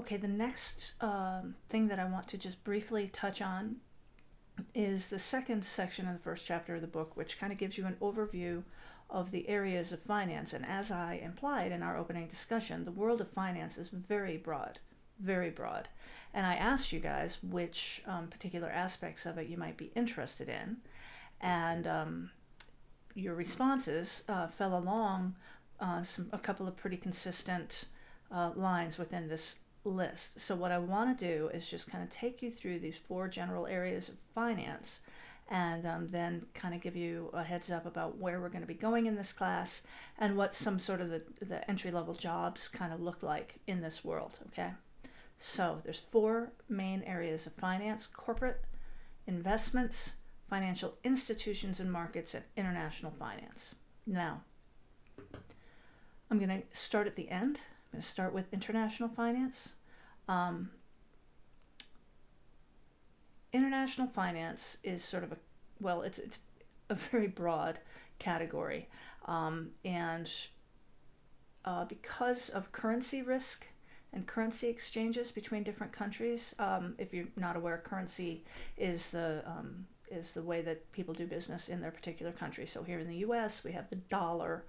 Okay, the next thing that I want to just briefly touch on is the second section of the first chapter of the book, which kind of gives you an overview of the areas of finance. And as I implied in our opening discussion, the world of finance is very broad, very broad. And I asked you guys which particular aspects of it you might be interested in. And your responses fell along a couple of pretty consistent lines within this list. So what I want to do is just kind of take you through these 4 general areas of finance, and then kind of give you a heads up about where we're going to be going in this class and what some sort of the entry-level jobs kind of look like in this world. Okay, so there's 4 main areas of finance: corporate, investments, financial institutions and markets, and international finance. Now, I'm going to start at the end. I'm going to start with international finance. International finance is sort of it's a very broad category, and because of currency risk and currency exchanges between different countries. If you're not aware, currency is the way that people do business in their particular country. So here in the U.S., we have the dollar.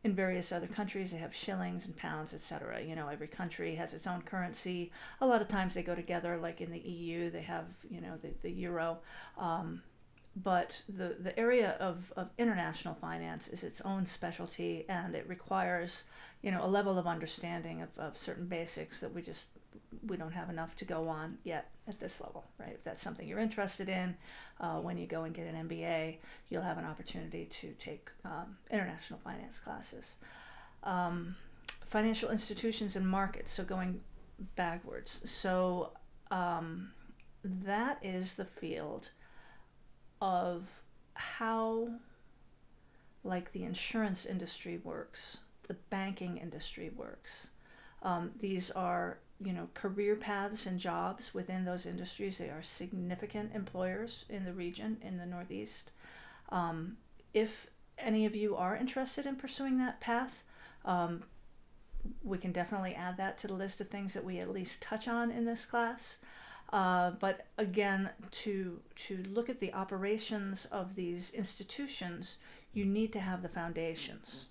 In various other countries, they have shillings and pounds, etc. You know, every country has its own currency. A lot of times they go together, like in the EU, they have, the euro. But the area of international finance is its own specialty, and it requires, a level of understanding of certain basics that we don't have enough to go on yet at this level, right? If that's something you're interested in, when you go and get an MBA, you'll have an opportunity to take international finance classes. Financial institutions and markets, so going backwards. So that is the field of how, like, the insurance industry works, the banking industry works. These are, career paths and jobs within those industries. They are significant employers in the region, in the Northeast. If any of you are interested in pursuing that path, we can definitely add that to the list of things that we at least touch on in this class. But again, to look at the operations of these institutions, you need to have the foundations.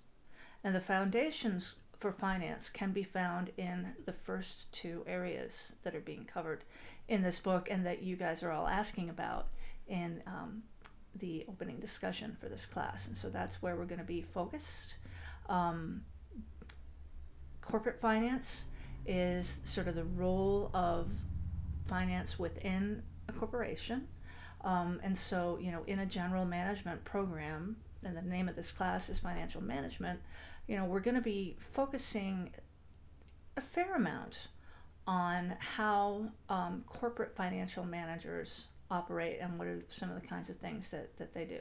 And the foundations for finance can be found in the first 2 areas that are being covered in this book and that you guys are all asking about in the opening discussion for this class. And so that's where we're going to be focused. Corporate finance is sort of the role of finance within a corporation. And so, in a general management program, and the name of this class is financial management, we're going to be focusing a fair amount on how corporate financial managers operate and what are some of the kinds of things that they do.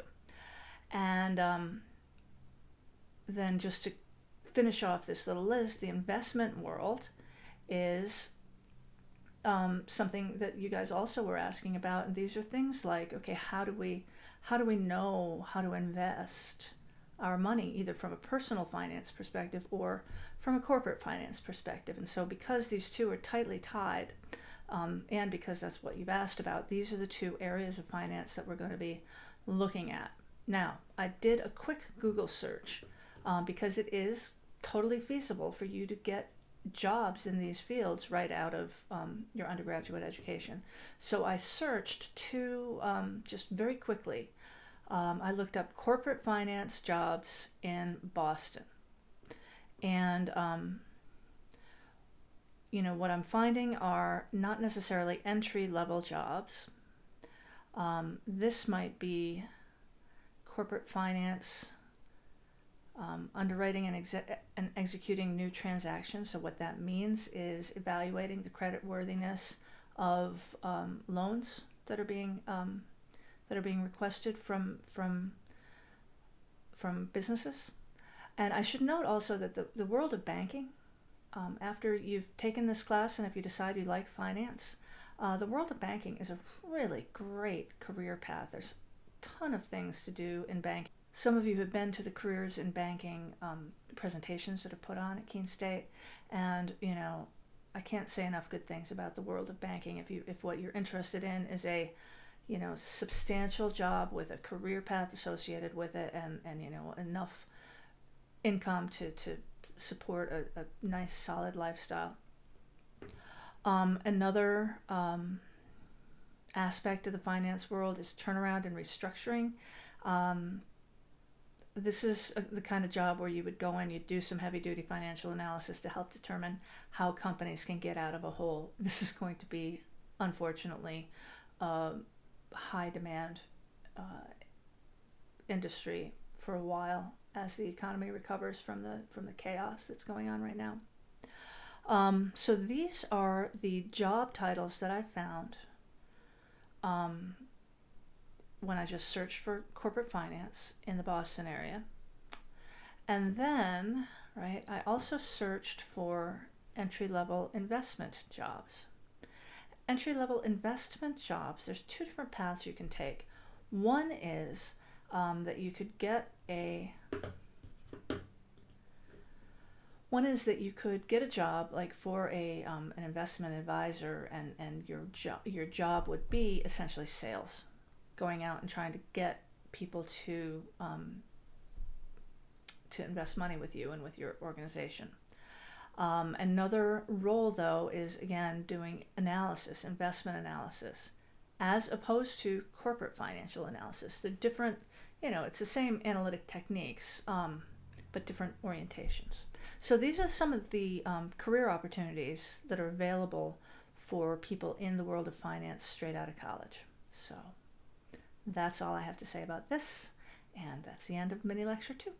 And then just to finish off this little list, the investment world is something that you guys also were asking about, and these are things like, okay, how do we know how to invest our money, either from a personal finance perspective or from a corporate finance perspective? And so because these 2 are tightly tied, and because that's what you've asked about, these are the 2 areas of finance that we're going to be looking at. Now, I did a quick Google search because it is totally feasible for you to get jobs in these fields right out of your undergraduate education. So I searched just very quickly. I looked up corporate finance jobs in Boston. And, what I'm finding are not necessarily entry-level jobs. This might be corporate finance, underwriting and executing new transactions. So what that means is evaluating the creditworthiness of loans that are being requested from businesses. And I should note also that the world of banking, after you've taken this class and if you decide you like finance, the world of banking is a really great career path. There's a ton of things to do in banking. Some of you have been to the careers in banking presentations that are put on at Keene State, and I can't say enough good things about the world of banking. If what you're interested in is a substantial job with a career path associated with it, and enough income to support a nice solid lifestyle. Another aspect of the finance world is turnaround and restructuring. This is the kind of job where you would go in, you'd do some heavy duty financial analysis to help determine how companies can get out of a hole. This is going to be, unfortunately, high demand industry for a while as the economy recovers from the chaos that's going on right now. So these are the job titles that I found when I just searched for corporate finance in the Boston area. And then, right, I also searched for entry-level investment jobs. Entry-level investment jobs, there's two different paths you can take. One is that you could get a job like for an investment advisor, and your job would be essentially sales, going out and trying to get people to invest money with you and with your organization. Another role, though, is again doing analysis, investment analysis, as opposed to corporate financial analysis. They're different, it's the same analytic techniques, but different orientations. So these are some of the career opportunities that are available for people in the world of finance straight out of college. So that's all I have to say about this, and that's the end of mini lecture 2.